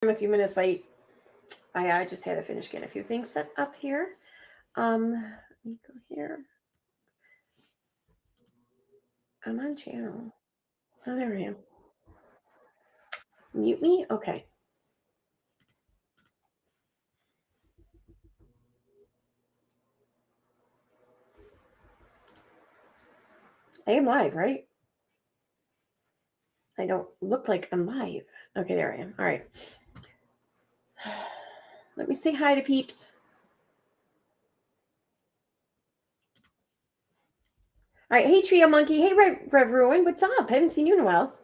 I'm a few minutes late. I just had to finish getting a few things set up here. Let me go here. I'm on channel. Oh, there I am. Mute me? Okay. I am live, right? I don't look like I'm live. Okay, there I am. All right. Let me say hi to peeps. All right. Hey, Trio Monkey. Hey, Rev Ruin. What's up? I haven't seen you in a while.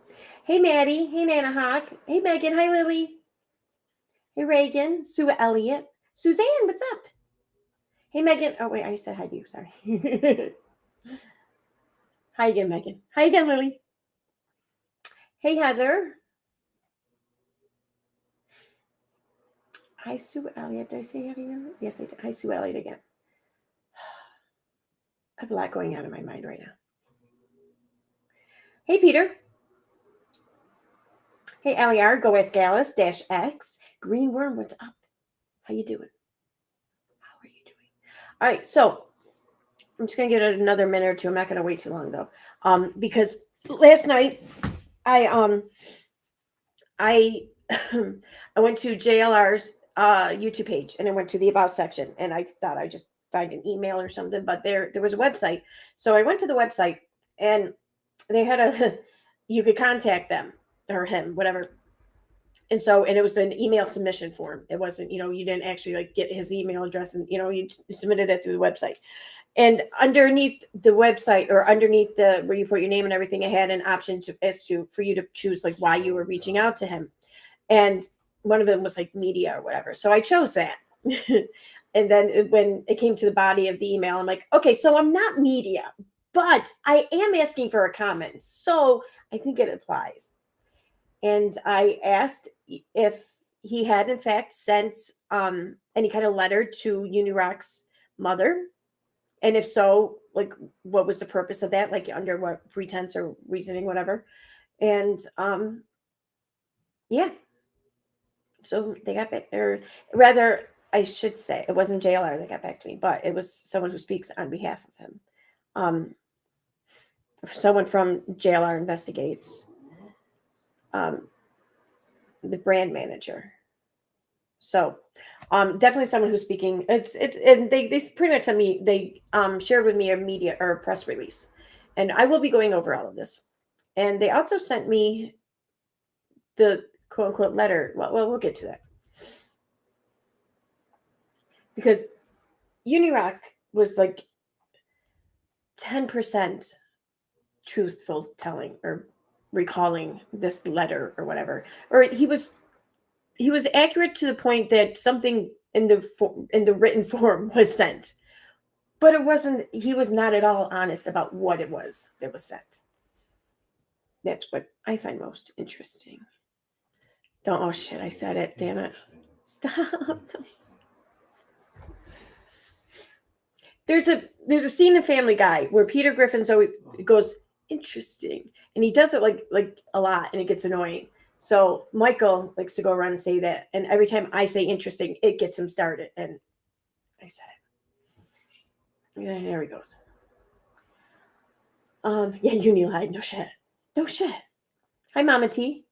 Hey, Maddie. Hey, Nana Hawk. Hey, Megan. Hi, Lily. Hey, Reagan. Sue Elliott. Suzanne, what's up? Hey, Megan. Oh, wait. I said hi to you. Sorry. Hi again, Megan. Hi again, Lily. Hey, Heather. Hi, Sue Elliott. Did I say that again? Yes, I did. Hi, Sue Elliott again. I have a lot going on in my mind right now. Hey, Peter. Hey, LER. Go ask Alice -X. Green Worm, what's up? How you doing? How are you doing? All right, so I'm just gonna give it another minute or two. I'm not gonna wait too long though, because last night I I went to JLR's YouTube page and I went to the About section and I thought I just find an email or something, but there was a website. So I went to the website and they had you could contact them or him, whatever. And it was an email submission form. It wasn't, you didn't actually like get his email address and, you submitted it through the website. And underneath the website or underneath where you put your name and everything, it had an option for you to choose like why you were reaching out to him. And one of them was like media or whatever. So I chose that. And then when it came to the body of the email, I'm like, okay, so I'm not media, but I am asking for a comment. So I think it applies. And I asked if he had in fact sent any kind of letter to Uniroc's mother. And if so, like, what was the purpose of that? Like, under what pretense or reasoning, whatever. And yeah. So they got back, or rather, I should say, it wasn't JLR that got back to me, but it was someone who speaks on behalf of him. Someone from JLR Investigates, the brand manager. So definitely someone who's speaking. And they pretty much sent me, they shared with me a media or a press release. And I will be going over all of this. And they also sent me the quote unquote letter. Well, we'll get to that. Because Unirock was like 10% truthful telling or recalling this letter or whatever. Or he was accurate to the point that something in the written form was sent. But it wasn't, he was not at all honest about what it was that was sent. That's what I find most interesting. Oh shit, I said it, damn it. Stop. There's a scene in Family Guy where Peter Griffin's always goes, interesting. And he does it like a lot and it gets annoying. So Michael likes to go around and say that. And every time I say interesting, it gets him started. And I said it. Yeah, there he goes. Yeah, Uni lied. No shit. No shit. Hi, Mama T.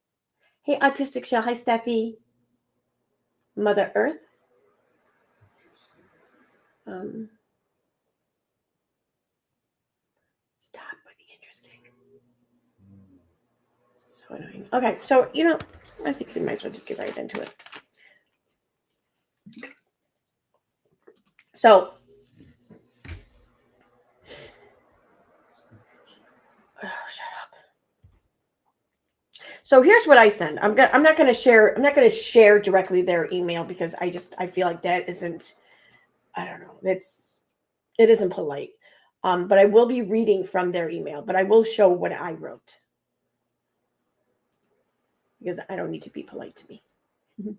Hey, Autistic Shell. Hi, Steffi. Mother Earth. Stop with the interesting. So annoying. Okay, so I think we might as well just get right into it. So shut up. So here's what I send. I'm not going to share directly their email because I feel like that isn't, I don't know. It isn't polite. But I will be reading from their email, but I will show what I wrote because I don't need to be polite to me. All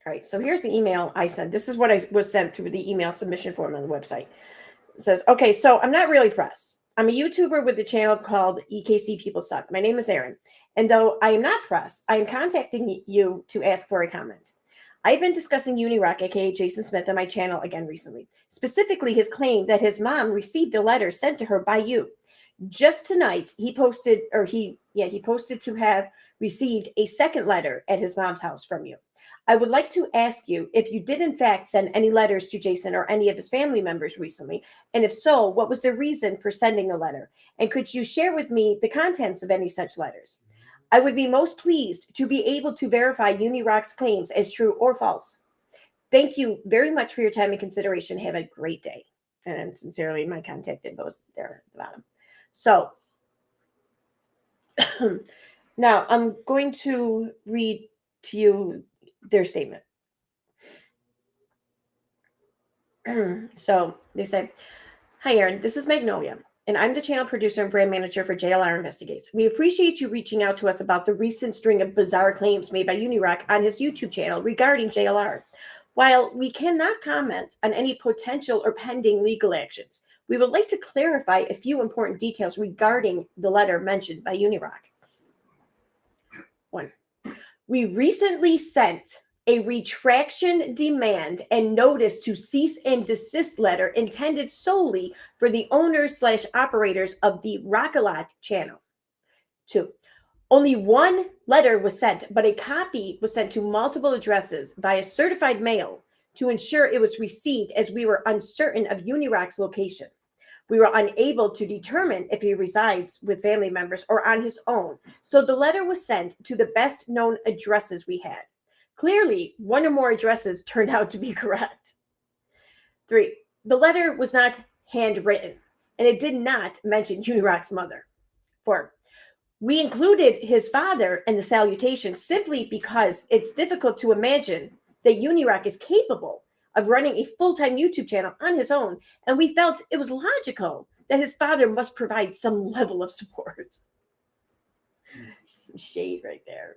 right. So here's the email I sent. This is what I was sent through the email submission form on the website. It says, okay, so I'm not really press. I'm a YouTuber with a channel called EKC People Suck. My name is Erin. And though I am not press, I am contacting you to ask for a comment. I've been discussing Unirock, aka Jason Smith, on my channel again recently. Specifically, his claim that his mom received a letter sent to her by you. Just tonight, he posted to have received a second letter at his mom's house from you. I would like to ask you if you did in fact send any letters to Jason or any of his family members recently, and if so, what was the reason for sending a letter? And could you share with me the contents of any such letters? I would be most pleased to be able to verify Unirock's claims as true or false. Thank you very much for your time and consideration. Have a great day. And sincerely, my contact info is there at the bottom. So now I'm going to read to you their statement. So they say, "Hi, Aaron. This is Magnolia, and I'm the channel producer and brand manager for JLR Investigates. We appreciate you reaching out to us about the recent string of bizarre claims made by Unirock on his YouTube channel regarding JLR. While we cannot comment on any potential or pending legal actions, we would like to clarify a few important details regarding the letter mentioned by Unirock. 1. We recently sent a retraction demand and notice to cease and desist letter intended solely for the owners/operators of the Rock-A-Lot channel. 2. Only one letter was sent, but a copy was sent to multiple addresses via certified mail to ensure it was received, as we were uncertain of Unirock's location. We were unable to determine if he resides with family members or on his own, so the letter was sent to the best known addresses we had. Clearly, one or more addresses turned out to be correct. 3. The letter was not handwritten, and it did not mention Unirock's mother. 4. We included his father in the salutation simply because it's difficult to imagine that Unirock is capable of running a full-time YouTube channel on his own, and we felt it was logical that his father must provide some level of support." Some shade right there.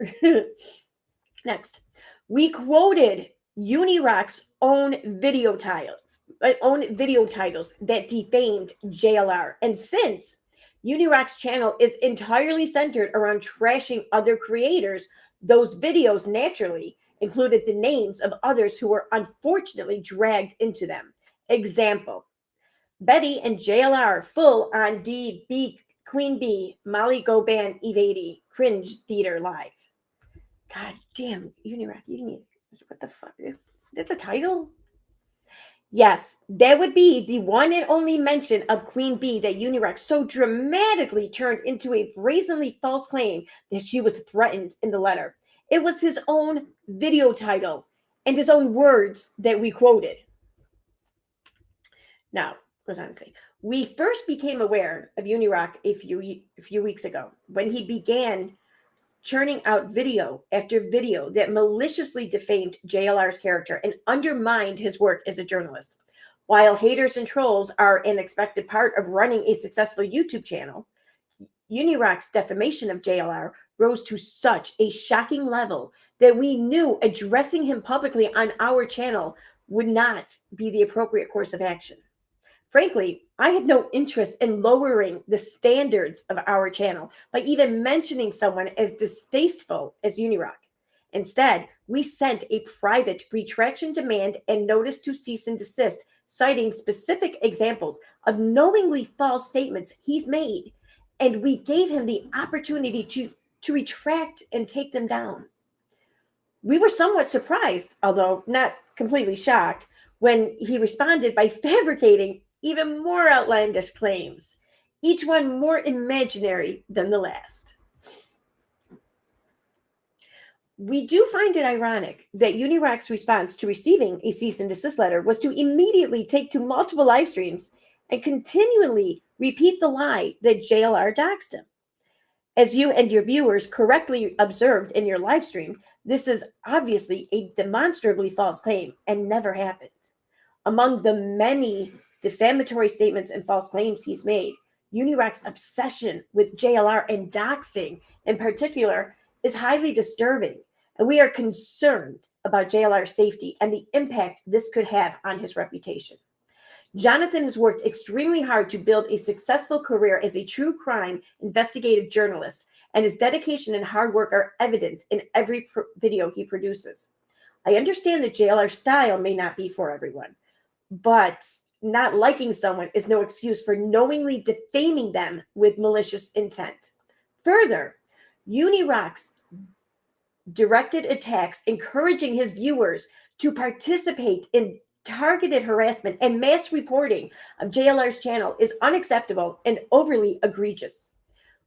Next, we quoted Unirock's own video titles that defamed JLR, and since Unirock's channel is entirely centered around trashing other creators, those videos naturally included the names of others who were unfortunately dragged into them. Example: Betty and JLR full on DB, Queen Bee, Molly Go Ban Evady, Cringe Theater Live. God damn, Unirock, you need, what the fuck? That's a title? Yes, that would be the one and only mention of Queen Bee that Unirock so dramatically turned into a brazenly false claim that she was threatened in the letter. It was his own video title and his own words that we quoted. Now, goes on to say, we first became aware of Unirock a few weeks ago when he began churning out video after video that maliciously defamed JLR's character and undermined his work as a journalist. While haters and trolls are an expected part of running a successful YouTube channel, Unirock's defamation of JLR rose to such a shocking level that we knew addressing him publicly on our channel would not be the appropriate course of action. Frankly, I had no interest in lowering the standards of our channel by even mentioning someone as distasteful as Unirock. Instead, we sent a private retraction demand and notice to cease and desist, citing specific examples of knowingly false statements he's made, and we gave him the opportunity to retract and take them down. We were somewhat surprised, although not completely shocked, when he responded by fabricating even more outlandish claims, each one more imaginary than the last. We do find it ironic that Unirock's response to receiving a cease and desist letter was to immediately take to multiple live streams and continually repeat the lie that JLR doxed him. As you and your viewers correctly observed in your live stream, this is obviously a demonstrably false claim and never happened. Among the many defamatory statements and false claims he's made, Unirock's obsession with JLR and doxing in particular is highly disturbing, and we are concerned about JLR's safety and the impact this could have on his reputation. Jonathan has worked extremely hard to build a successful career as a true crime investigative journalist, and his dedication and hard work are evident in every video he produces. I understand that JLR's style may not be for everyone, but not liking someone is no excuse for knowingly defaming them with malicious intent. Further, Unirock's directed attacks encouraging his viewers to participate in targeted harassment and mass reporting of JLR's channel is unacceptable and overly egregious.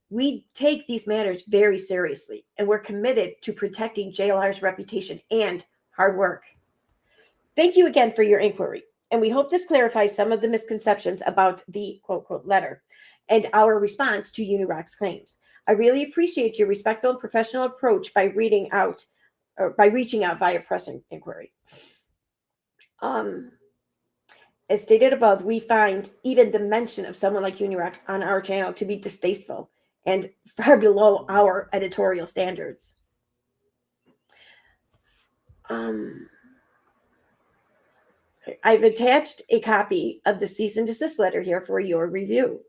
We take these matters very seriously, and we're committed to protecting JLR's reputation and hard work. Thank you again for your inquiry, and we hope this clarifies some of the misconceptions about the quote-unquote letter and our response to Unirock's claims. I really appreciate your respectful and professional approach by reaching out via press inquiry. As stated above, we find even the mention of someone like Unirock on our channel to be distasteful and far below our editorial standards. I've attached a copy of the cease and desist letter here for your review.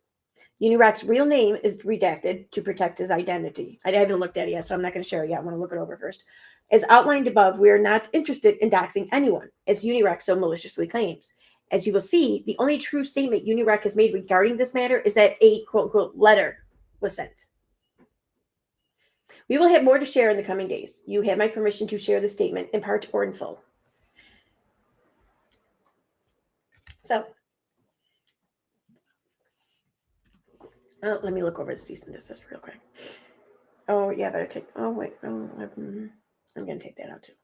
Unirock's real name is redacted to protect his identity. I haven't looked at it yet, so I'm not going to share it yet. I want to look it over first. As outlined above, we are not interested in doxing anyone, as Unirock so maliciously claims. As you will see, the only true statement Unirock has made regarding this matter is that a quote-unquote letter was sent. We will have more to share in the coming days. You have my permission to share the statement in part or in full. So, let me look over the cease and desist real quick. Oh, yeah, better take. Oh, wait. Oh, I'm going to take that out too.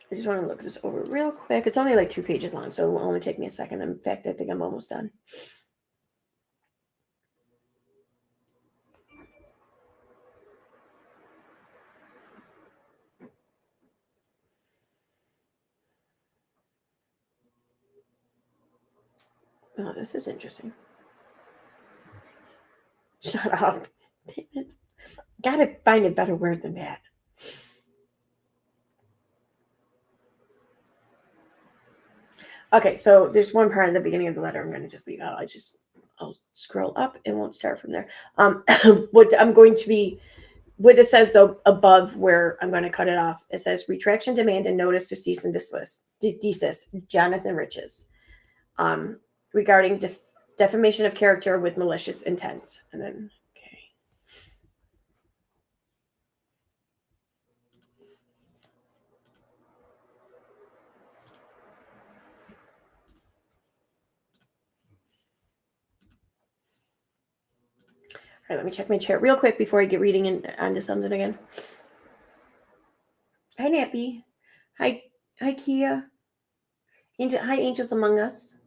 I just want to look this over real quick. It's only like 2 pages long, so it will only take me a second. In fact, I think I'm almost done. Oh, this is interesting. Shut up. Damn it. Gotta find a better word than that. Okay, so there's one part in the beginning of the letter I'm going to just leave out. I'll scroll up and won't start from there. What it says though above where I'm going to cut it off, it says retraction demand and notice to cease and desist, Jonathan Riches, regarding defamation of character with malicious intent. And then, okay. All right, let me check my chat real quick before I get reading onto something again. Hi, Nappy. Hi, Kia. Hi, Angels Among Us.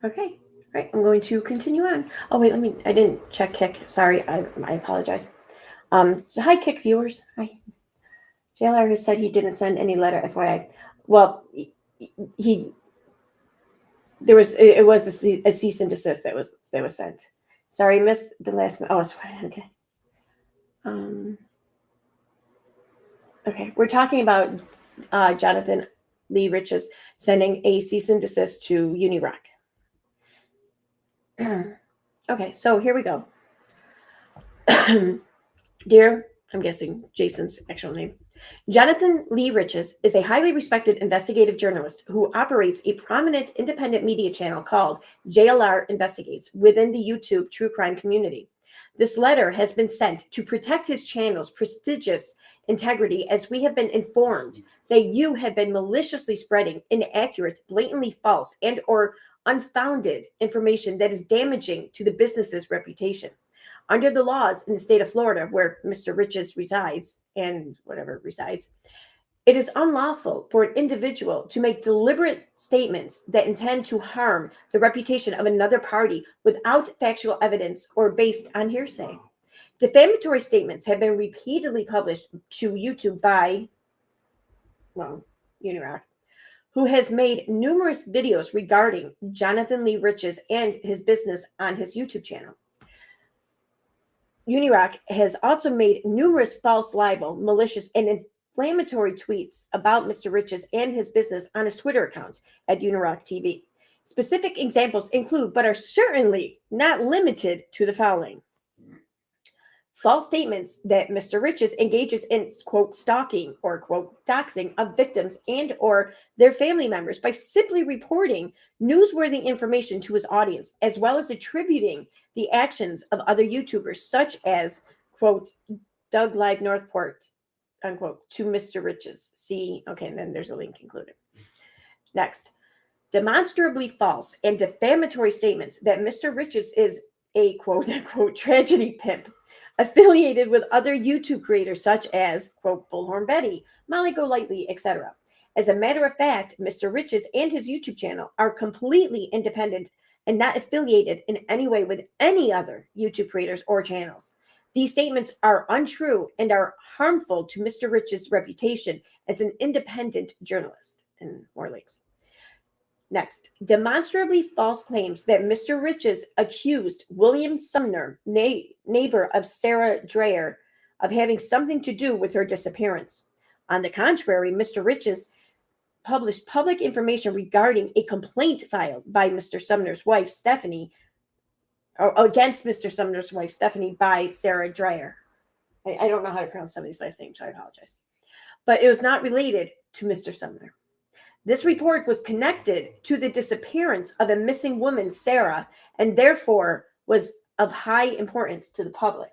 Okay. All right, I'm going to continue on. Oh, wait, I didn't check Kick. Sorry, I apologize. So hi, Kick viewers. Hi. JLR has said he didn't send any letter, FYI. Well, it was a cease and desist that was sent. Sorry, missed the last. Oh, it's fine. Okay. Okay, we're talking about Jonathan Lee Riches sending a cease and desist to Unirock. Okay, so here we go. Dear, I'm guessing Jason's actual name. Jonathan Lee Riches is a highly respected investigative journalist who operates a prominent independent media channel called JLR Investigates within the YouTube true crime community. This letter has been sent to protect his channel's prestigious integrity, as we have been informed that you have been maliciously spreading inaccurate, blatantly false, and or unfounded information that is damaging to the business's reputation. Under the laws in the state of Florida, where Mr. Riches resides, and whatever resides, it is unlawful for an individual to make deliberate statements that intend to harm the reputation of another party without factual evidence or based on hearsay. Defamatory statements have been repeatedly published to YouTube by, Unirock, who has made numerous videos regarding Jonathan Lee Riches and his business on his YouTube channel. Unirock has also made numerous false, libel, malicious, and inflammatory tweets about Mr. Riches and his business on his Twitter account at Unirock TV. Specific examples include, but are certainly not limited to, the following: false statements that Mr. Riches engages in, quote, stalking or, quote, doxing of victims and or their family members by simply reporting newsworthy information to his audience, as well as attributing the actions of other YouTubers, such as, quote, Doug Live Northport, unquote, to Mr. Riches. See, okay, and then there's a link included. Next, demonstrably false and defamatory statements that Mr. Riches is a, quote, unquote, tragedy pimp, affiliated with other YouTube creators such as, quote, Bullhorn Betty, Molly Golightly, etc. As a matter of fact, Mr. Riches and his YouTube channel are completely independent and not affiliated in any way with any other YouTube creators or channels. These statements are untrue and are harmful to Mr. Riches' reputation as an independent journalist. And more links. Next, demonstrably false claims that Mr. Riches accused William Sumner, neighbor of Sarah Dreyer, of having something to do with her disappearance. On the contrary, Mr. Riches published public information regarding a complaint filed by Mr. Sumner's wife, Stephanie, or against Mr. Sumner's wife, Stephanie, by Sarah Dreyer. I don't know how to pronounce somebody's last name, so I apologize. But it was not related to Mr. Sumner. This report was connected to the disappearance of a missing woman, Sarah, and therefore was of high importance to the public.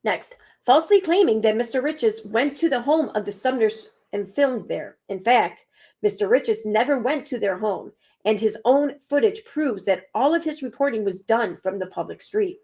Next, falsely claiming that Mr. Riches went to the home of the Sumners and filmed there. In fact, Mr. Riches never went to their home, and his own footage proves that all of his reporting was done from the public street.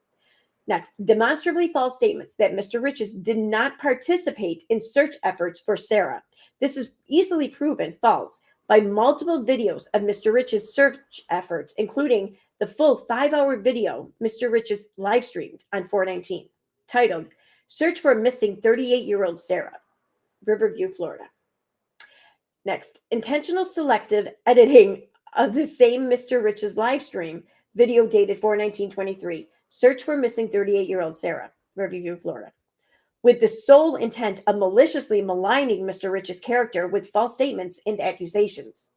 Next, demonstrably false statements that Mr. Riches did not participate in search efforts for Sarah. This is easily proven false by multiple videos of Mr. Riches' search efforts, including the full 5-hour video Mr. Riches live streamed on 4/19, titled Search for Missing 38-Year-Old Sarah, Riverview, Florida. Next, intentional selective editing of the same Mr. Riches live stream video dated 4/19/23. Search for missing 38-year-old Sarah, Riverview, Florida, with the sole intent of maliciously maligning Mr. Riches' character with false statements and accusations.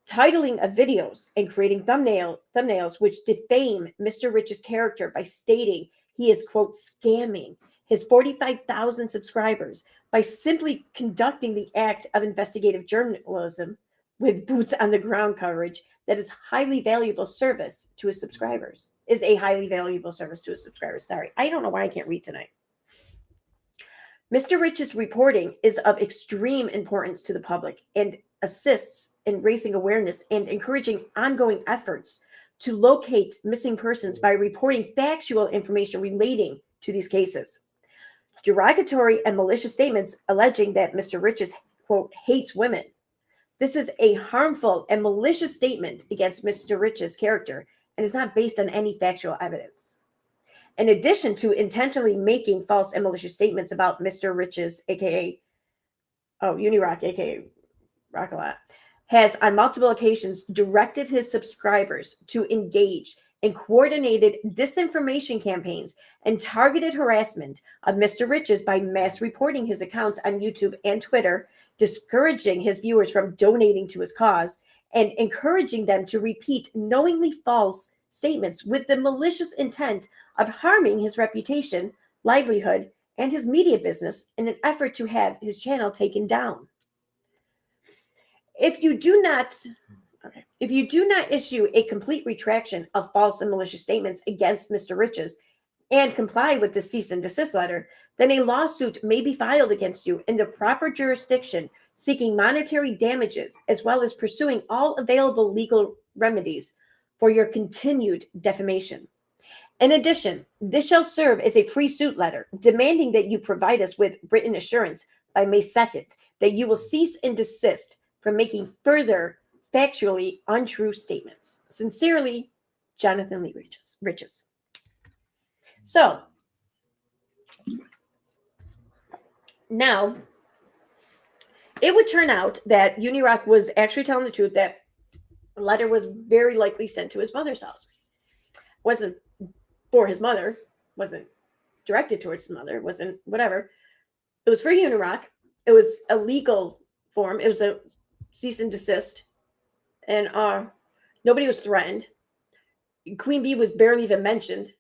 Titling of videos and creating thumbnails which defame Mr. Riches' character by stating he is, quote, scamming his 45,000 subscribers by simply conducting the act of investigative journalism with boots on the ground coverage that is a highly valuable service to his subscribers. Sorry, I don't know why I can't read tonight. Mr. Riches' reporting is of extreme importance to the public and assists in raising awareness and encouraging ongoing efforts to locate missing persons by reporting factual information relating to these cases. Derogatory and malicious statements alleging that Mr. Riches, quote, hates women. This is a harmful and malicious statement against Mr. Riches' character and is not based on any factual evidence. In addition to intentionally making false and malicious statements about Mr. Riches, Unirock, aka Rockalot, has on multiple occasions directed his subscribers to engage in coordinated disinformation campaigns and targeted harassment of Mr. Riches by mass reporting his accounts on YouTube and Twitter, discouraging his viewers from donating to his cause, and encouraging them to repeat knowingly false statements with the malicious intent of harming his reputation, livelihood, and his media business in an effort to have his channel taken down. If you do not issue a complete retraction of false and malicious statements against Mr. Riches and comply with the cease and desist letter, then a lawsuit may be filed against you in the proper jurisdiction, seeking monetary damages, as well as pursuing all available legal remedies for your continued defamation. In addition, this shall serve as a pre-suit letter demanding that you provide us with written assurance by May 2nd that you will cease and desist from making further factually untrue statements. Sincerely, Jonathan Lee Riches. So, now, it would turn out that Uniroc was actually telling the truth, that the letter was very likely sent to his mother's house. Wasn't for his mother, wasn't directed towards his mother, wasn't whatever. It was for Uniroc. It was a legal form. It was a cease and desist. And nobody was threatened. Queen Bee was barely even mentioned.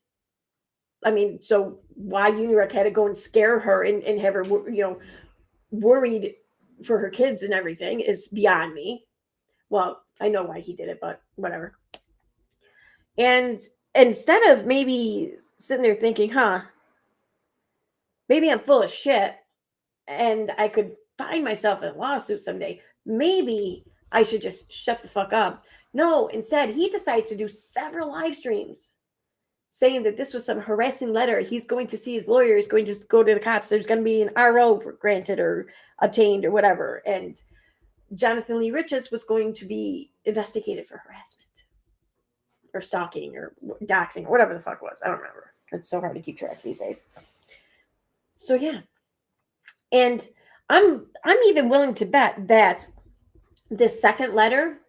I mean, so why Uniroc had to go and scare her and have her, worried for her kids and everything is beyond me. Well, I know why he did it, but whatever. And instead of maybe sitting there thinking, maybe I'm full of shit and I could find myself in a lawsuit someday, maybe I should just shut the fuck up. No, instead, he decided to do several live streams saying that this was some harassing letter. He's going to see his lawyer. He's going to go to the cops. There's going to be an RO granted or obtained or whatever. And Jonathan Lee Riches was going to be investigated for harassment or stalking or doxing or whatever the fuck it was. I don't remember. It's so hard to keep track these days. So yeah. And I'm even willing to bet that this second letter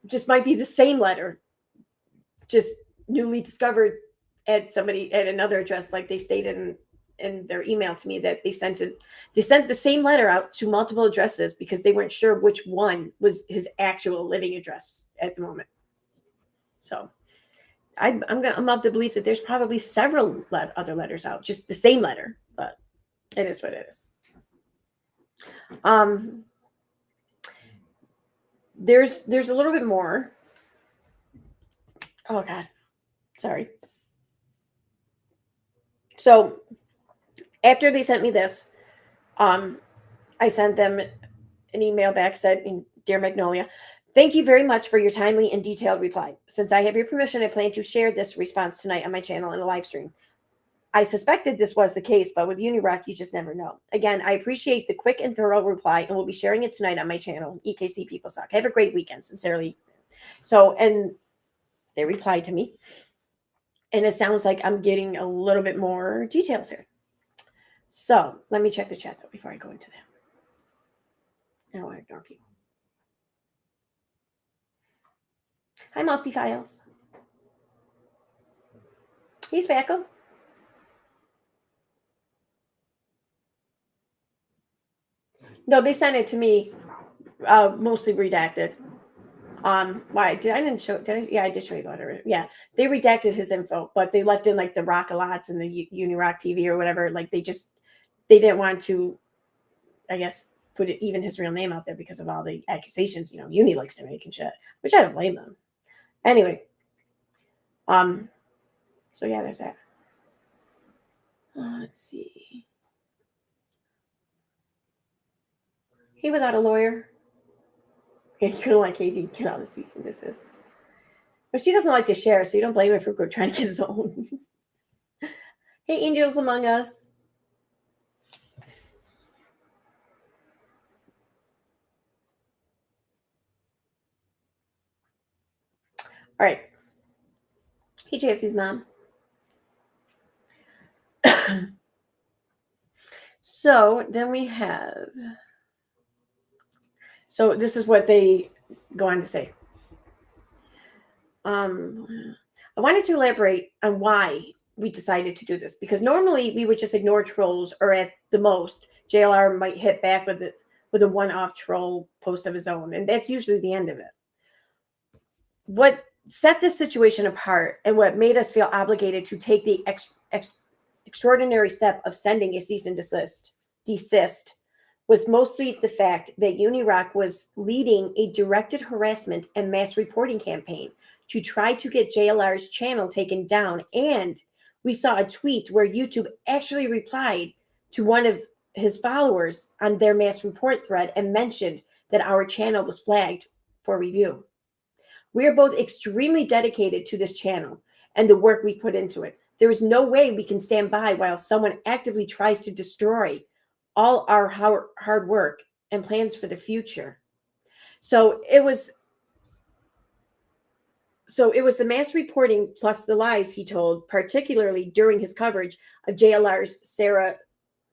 just might be the same letter, just newly discovered at another address, like they stated in their email to me that they sent the same letter out to multiple addresses because they weren't sure which one was his actual living address at the moment. So I'm of the belief that there's probably several other letters out, just the same letter, but it is what it is. There's a little bit more. Oh God, sorry. So after they sent me this, I sent them an email back said, "Dear Magnolia, thank you very much for your timely and detailed reply. Since I have your permission, I plan to share this response tonight on my channel in a live stream. I suspected this was the case, but with Uniroc, you just never know. Again, I appreciate the quick and thorough reply, and we'll be sharing it tonight on my channel, EKC People Suck. Have a great weekend, sincerely." So, and they replied to me, and it sounds like I'm getting a little bit more details here. So let me check the chat though before I go into that. I don't want to ignore people. Hi, Mosty Files. He's Spackle. No, they sent it to me, mostly redacted. Why did I didn't show? Did I? Yeah, I did show you the letter. Yeah, they redacted his info, but they left in like the Rock-a-lots and the Uniroc TV or whatever. Like they didn't want to, I guess, put even his real name out there because of all the accusations. Uni likes to make and shit, which I don't blame them. Anyway, so yeah, there's that. Let's see. He without a lawyer. Yeah, you couldn't like Katie get all the cease and desists. But she doesn't like to share, so you don't blame her for trying to get his own. Hey, Angels Among Us. All right. Hey, Jesse's mom. So then we have. So this is what they go on to say. I wanted to elaborate on why we decided to do this, because normally we would just ignore trolls, or at the most, JLR might hit back with a one-off troll post of his own, and that's usually the end of it. What set this situation apart and what made us feel obligated to take the extraordinary step of sending a cease and desist was mostly the fact that Uniroc was leading a directed harassment and mass reporting campaign to try to get JLR's channel taken down. And we saw a tweet where YouTube actually replied to one of his followers on their mass report thread and mentioned that our channel was flagged for review. We are both extremely dedicated to this channel, and the work we put into it. There is no way we can stand by while someone actively tries to destroy all our hard work and plans for the future. So it was the mass reporting plus the lies he told, particularly during his coverage of JLR's Sarah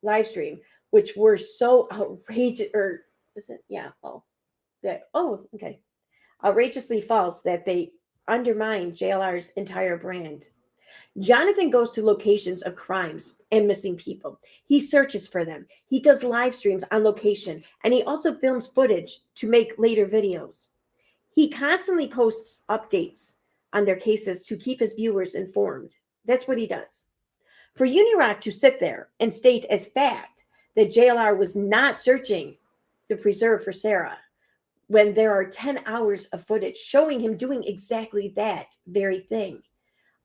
live stream, which were so outrageous, or was it? Yeah. Okay. Outrageously false that they undermine JLR's entire brand. Jonathan goes to locations of crimes and missing people. He searches for them. He does live streams on location, and he also films footage to make later videos. He constantly posts updates on their cases to keep his viewers informed. That's what he does. For Unirock to sit there and state as fact that JLR was not searching the preserve for Sarah when there are 10 hours of footage showing him doing exactly that very thing.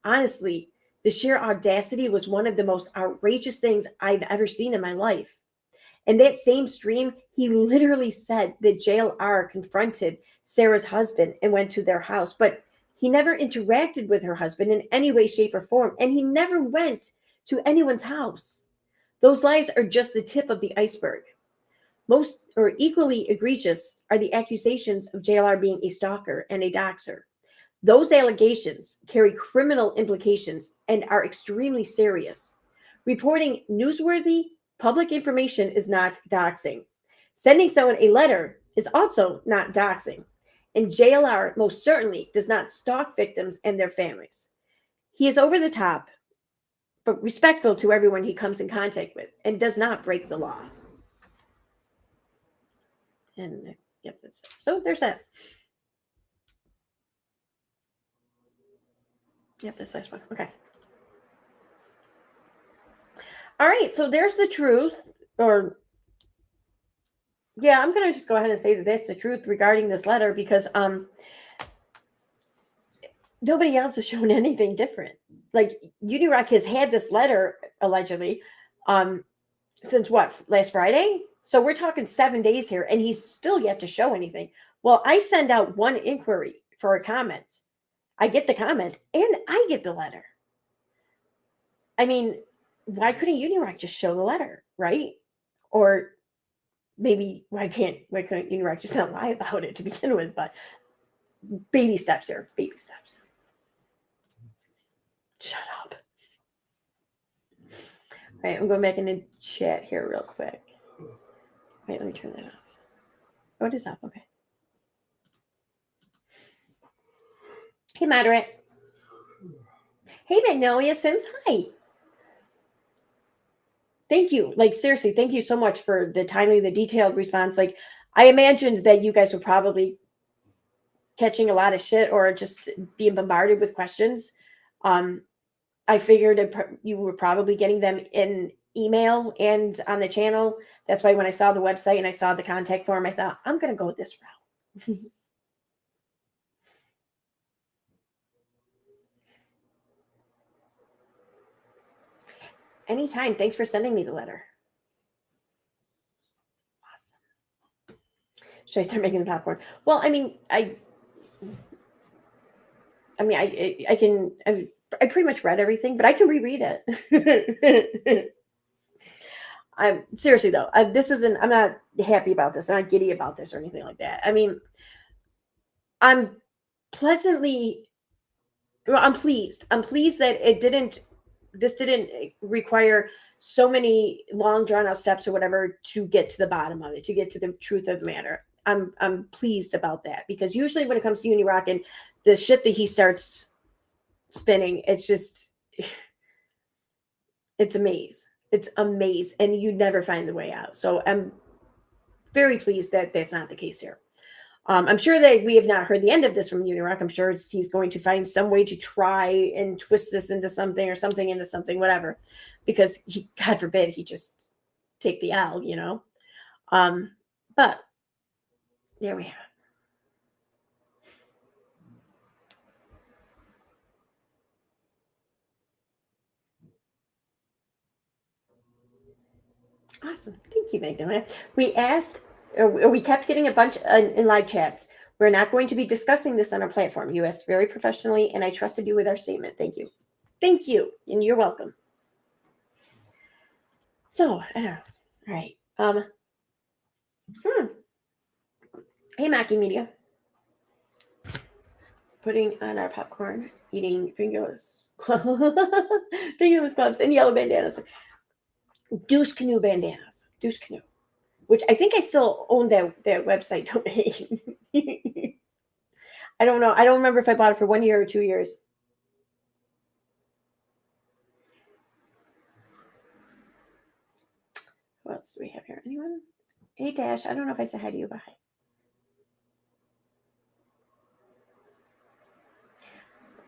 Honestly, the sheer audacity was one of the most outrageous things I've ever seen in my life. In that same stream, he literally said that JLR confronted Sarah's husband and went to their house, but he never interacted with her husband in any way, shape, or form, and he never went to anyone's house. Those lies are just the tip of the iceberg. Most or equally egregious are the accusations of JLR being a stalker and a doxer. Those allegations carry criminal implications and are extremely serious. Reporting newsworthy public information is not doxing. Sending someone a letter is also not doxing. And JLR most certainly does not stalk victims and their families. He is over the top, but respectful to everyone he comes in contact with and does not break the law. And yep, so there's that. Yep, this last one. Okay. All right, so there's the truth, or yeah, I'm gonna just go ahead and say that that's the truth regarding this letter because nobody else has shown anything different. Like Unirock has had this letter allegedly since what, last Friday? So we're talking 7 days here, and he's still yet to show anything. Well, I send out one inquiry for a comment. I get the comment and I get the letter. I mean, why couldn't Unirock just show the letter, right? Or maybe why couldn't Unirock just not lie about it to begin with? But baby steps here, baby steps. Shut up. All right, I'm going back in the chat here real quick. Wait, let me turn that off. Oh, it is off. Okay. Hey, Moderate. Hey, Magnolia Sims. Hi. Thank you. Like, seriously, thank you so much for the timely, the detailed response. Like, I imagined that you guys were probably catching a lot of shit or just being bombarded with questions. I figured you were probably getting them in email and on the channel. That's why when I saw the website and I saw the contact form, I thought, I'm going to go this route. Anytime. Thanks for sending me the letter. Awesome. Should I start making the popcorn? Well, I mean, I pretty much read everything, but I can reread it. I'm seriously though. I'm not happy about this. I'm not giddy about this or anything like that. I mean, I'm pleasantly. Well, I'm pleased. I'm pleased that this didn't require so many long drawn out steps or whatever to get to the bottom of it, to get to the truth of the matter. I'm pleased about that because usually when it comes to Unirock and the shit that he starts spinning, it's just it's a maze. It's a maze, and you never find the way out. So I'm very pleased that that's not the case here. I'm sure that we have not heard the end of this from Unirock. I'm sure he's going to find some way to try and twist this into something or something into something, whatever, because God forbid, he just take the L, you know? But there we have it. Awesome. Thank you, Magdalena. We kept getting a bunch in live chats We're not going to be discussing this on our platform. You asked very professionally, and I trusted you with our statement. Thank you. Thank you, and you're welcome. So, I don't know. All right. Hey, Mackie Media. Putting on our popcorn, eating fingerless gloves and yellow bandanas. Douche canoe bandanas. Douche canoe. Which I think I still own that website domain. I don't know. I don't remember if I bought it for 1 year or 2 years. What else do we have here? Anyone? Hey, Dash. I don't know if I said hi to you. Bye.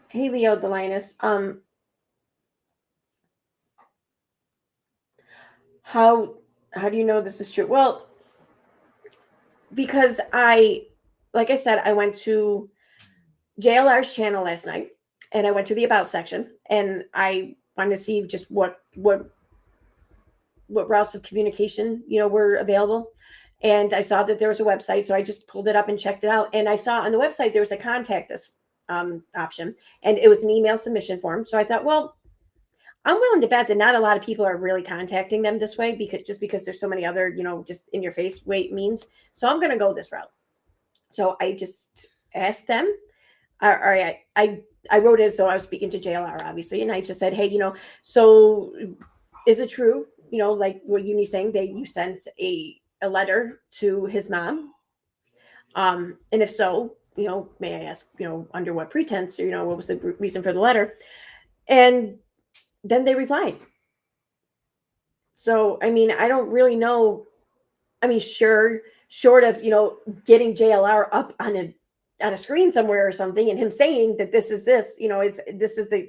Hey, Leo the Linus. How do you know this is true? Well, because like I said, I went to JLR's channel last night, and I went to the about section, and I wanted to see just what routes of communication were available. And I saw that there was a website, so I just pulled it up and checked it out. And I saw on the website there was a contact us option, and it was an email submission form. So I thought, well, I'm willing to bet that not a lot of people are really contacting them this way because there's so many other just in your face means. So I'm going to go this route. So I just asked them. I wrote it, so I was speaking to JLR, obviously, and I just said, hey, so is it true, like what Uni's saying, that you sent a letter to his mom? And if so, may I ask, under what pretense, or, what was the reason for the letter? And then they replied. So, I mean, I don't really know. I mean, short of, getting JLR up on a screen somewhere or something, and him saying that this is this, this is the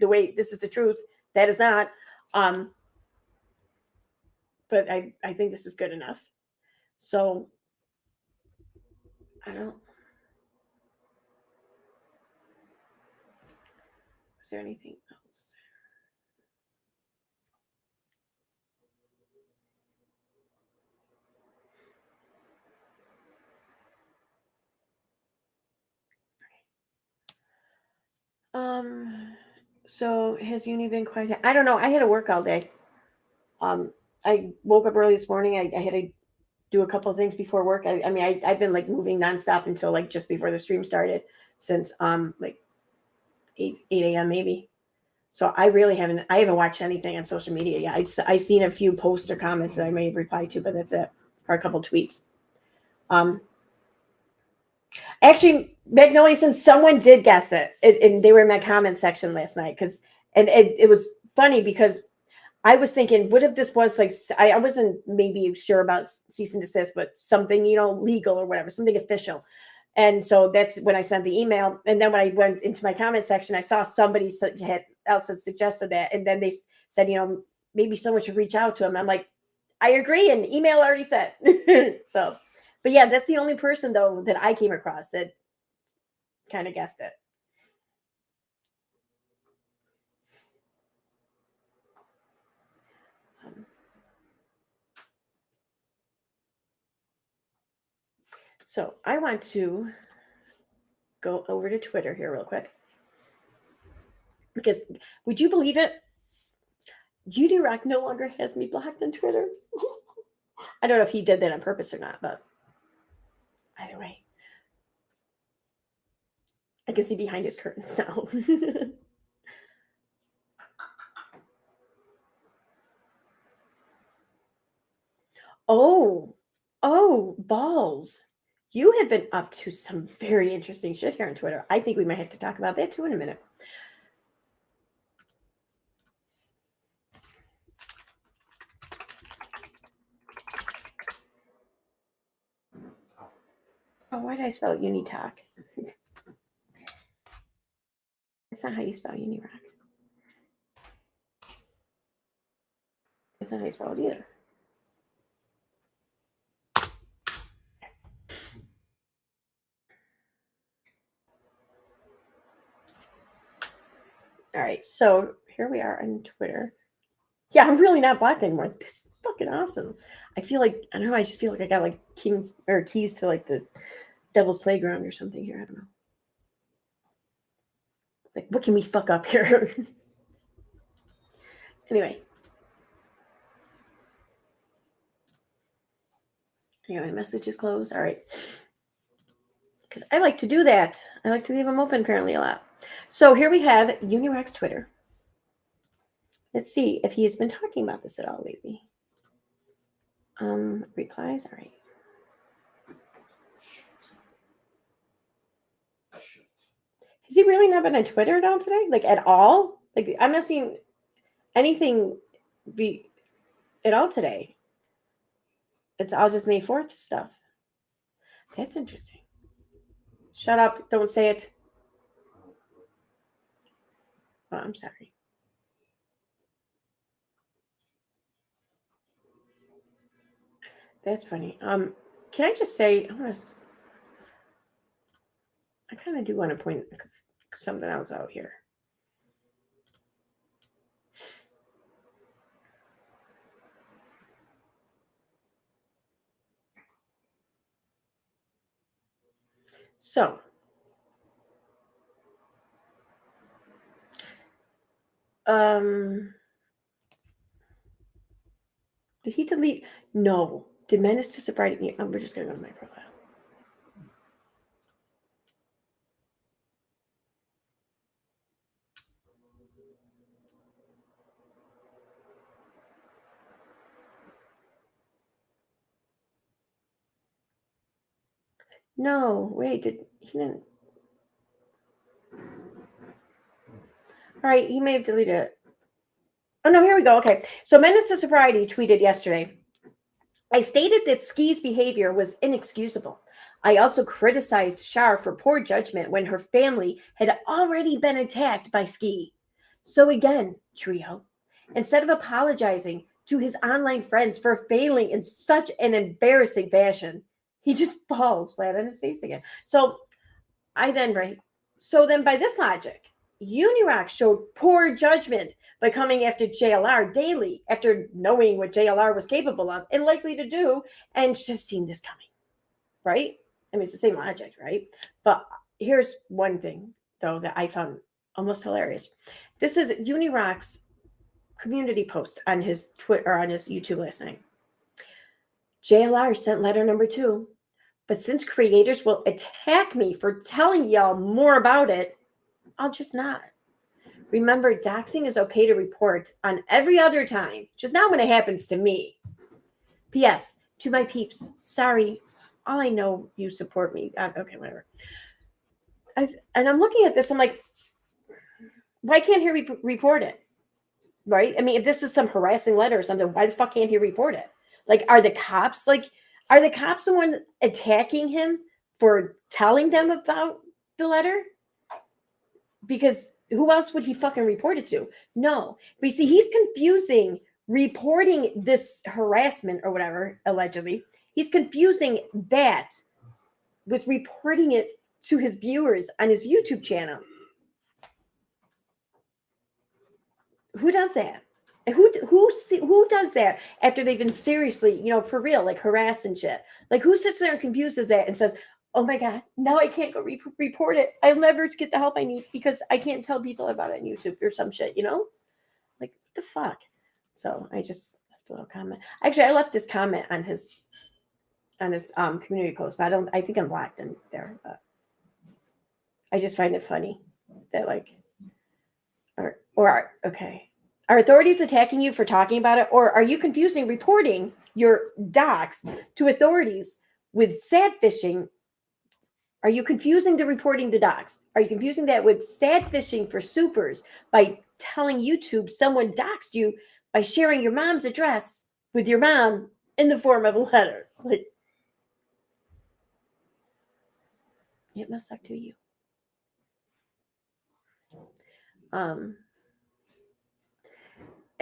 way, this is the truth. That is not. But I think this is good enough. So I don't. Is there anything else? So has Uni been quiet? I don't know. I had to work all day. I woke up early this morning. I had to do a couple of things before work. I've been like moving nonstop until like just before the stream started, since like 8 a.m. maybe. So I haven't watched anything on social media yet. I seen a few posts or comments that I may have replied to, but that's it, or a couple tweets. Actually, Magnolia, since someone did guess it, and they were in my comment section last night, and it was funny because I was thinking, what if this was like, I wasn't maybe sure about cease and desist, but something, legal or whatever, something official. And so that's when I sent the email. And then when I went into my comment section, I saw somebody else had suggested that. And then they said, maybe someone should reach out to him. I'm like, I agree. And email already said. So, but yeah, that's the only person though that I came across that kind of guessed it. So I want to go over to Twitter here real quick, because would you believe it? Unirock no longer has me blocked on Twitter. I don't know if he did that on purpose or not, but either way, I can see behind his curtains now. Oh, balls. You have been up to some very interesting shit here on Twitter. I think we might have to talk about that too in a minute. Oh, why did I spell Unitalk? That's not how you spell Unirock. That's not how you spell it either. All right, so here we are on Twitter. Yeah, I'm really not blocked anymore. This is fucking awesome. I feel like, I don't know, I just feel like I got like keys to like the Devil's Playground or something here. I don't know. Like, what can we fuck up here? Anyway. Yeah, my message is closed. All right. Because I like to do that. I like to leave them open apparently a lot. So here we have Uniroc's Twitter. Let's see if he's been talking about this at all lately. Replies. All right. Has he really not been on Twitter at all today? Like at all? Like I'm not seeing anything be at all today. It's all just May 4th stuff. That's interesting. Shut up. Don't say it. Oh, I'm sorry. That's funny. Can I just say, I kind of do want to point something else out here. So, did he delete? No. Did Menace to Sobriety? We're just going to go to my profile. No, wait, he didn't? All right, he may have deleted it. Oh, no, here we go. Okay. So Menace to Sobriety tweeted yesterday, I stated that Ski's behavior was inexcusable. I also criticized Shar for poor judgment when her family had already been attacked by Ski. So again, trio, instead of apologizing to his online friends for failing in such an embarrassing fashion, he just falls flat on his face again. So then by this logic, Unirock showed poor judgment by coming after JLR daily after knowing what JLR was capable of and likely to do, and should have seen this coming, right? I mean, it's the same logic, right? But here's one thing, though, that I found almost hilarious. This is Unirock's community post on his Twitter or on his YouTube last night. JLR sent letter number 2, but since creators will attack me for telling y'all more about it, I'll just not. Remember, doxing is okay to report on every other time, just not when it happens to me. P.S. To my peeps, sorry, all I know you support me. Okay, whatever. And I'm looking at this, I'm like, why can't he report it? Right? I mean, if this is some harassing letter or something, why the fuck can't he report it? Like, are the cops the one attacking him for telling them about the letter? Because who else would he fucking report it to? No. But you see, he's confusing reporting this harassment or whatever, allegedly. He's confusing that with reporting it to his viewers on his YouTube channel. Who does that? And who does that after they've been seriously, for real, like harassed and shit? Like, who sits there and confuses that and says, oh my God, now I can't go report it. I'll never get the help I need because I can't tell people about it on YouTube or some shit, Like, what the fuck? So I just left a little comment. Actually, I left this comment on his community post, but I think I'm blocked in there, but I just find it funny that okay. Are authorities attacking you for talking about it? Or are you confusing reporting your docs to authorities with sad fishing? Are you confusing the reporting the docs? Are you confusing that with sad fishing for supers by telling YouTube someone doxed you by sharing your mom's address with your mom in the form of a letter? Like, it must suck to you.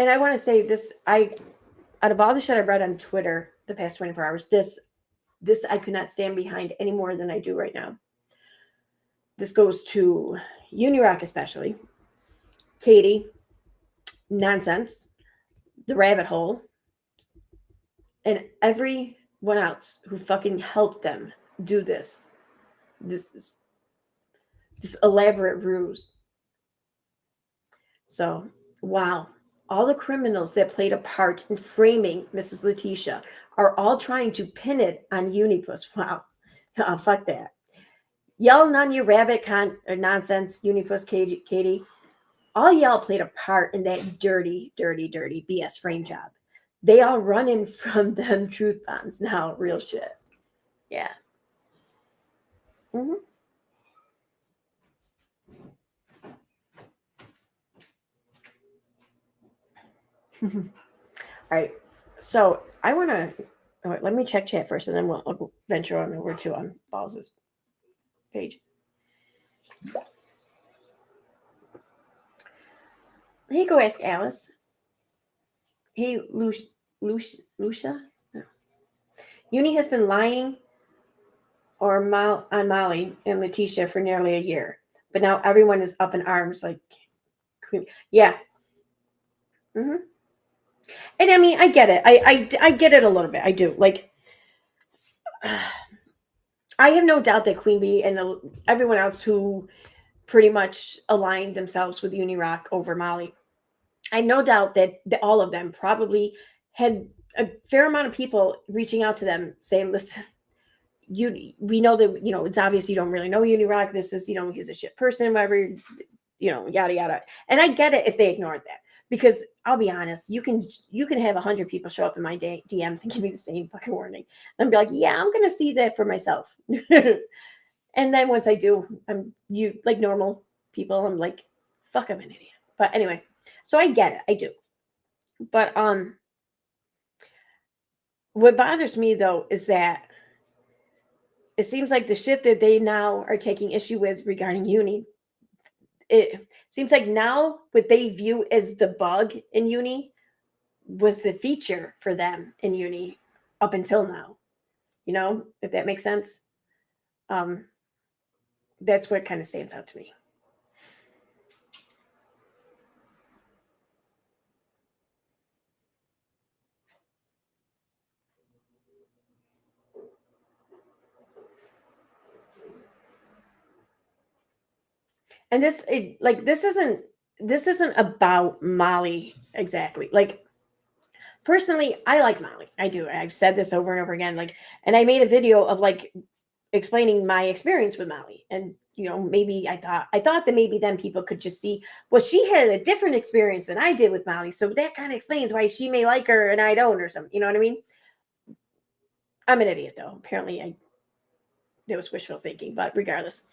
And I want to say this, out of all the shit I've read on Twitter the past 24 hours, this I could not stand behind any more than I do right now. This goes to Unirock especially, Katie, Nonsense, The Rabbit Hole, and everyone else who fucking helped them do this this elaborate ruse. So, wow. All the criminals that played a part in framing Mrs. Letitia are all trying to pin it on Unipus. Wow. Fuck that. Y'all none your rabbit or nonsense, Unipus Katie. All y'all played a part in that dirty, dirty, dirty BS frame job. They all running from them truth bombs now. Real shit. Yeah. Mm-hmm. All right. So I want to let me check chat first, and then I'll venture on over to Balls's page. Hey, go ask Alice. Hey, Lucia. No. Uni has been lying on Molly and Letitia for nearly a year, but now everyone is up in arms. Like, yeah. Mm-hmm. And I mean, I get it. I get it a little bit. I do. Like, I have no doubt that Queen Bee and everyone else who pretty much aligned themselves with Unirock over Molly, I no doubt that all of them probably had a fair amount of people reaching out to them saying, listen, we know that, it's obvious you don't really know Unirock. This is, he's a shit person, whatever, yada, yada. And I get it if they ignored that. Because I'll be honest, you can have 100 people show up in my DMs and give me the same fucking warning. And I'll be like, yeah, I'm going to see that for myself. And then once I do, like normal people, I'm like, fuck, I'm an idiot. But anyway, so I get it. I do. But what bothers me though is that it seems like the shit that they now are taking issue with regarding Uni, it seems like now what they view as the bug in Uni was the feature for them in Uni up until now. If that makes sense. That's what kind of stands out to me. And this isn't about Molly exactly. Like, personally, I like Molly. I do. I've said this over and over again. Like, and I made a video of like explaining my experience with Molly. And maybe I thought that maybe then people could just see, well, she had a different experience than I did with Molly. So that kind of explains why she may like her and I don't, or something. You know what I mean? I'm an idiot though. Apparently that was wishful thinking, but regardless.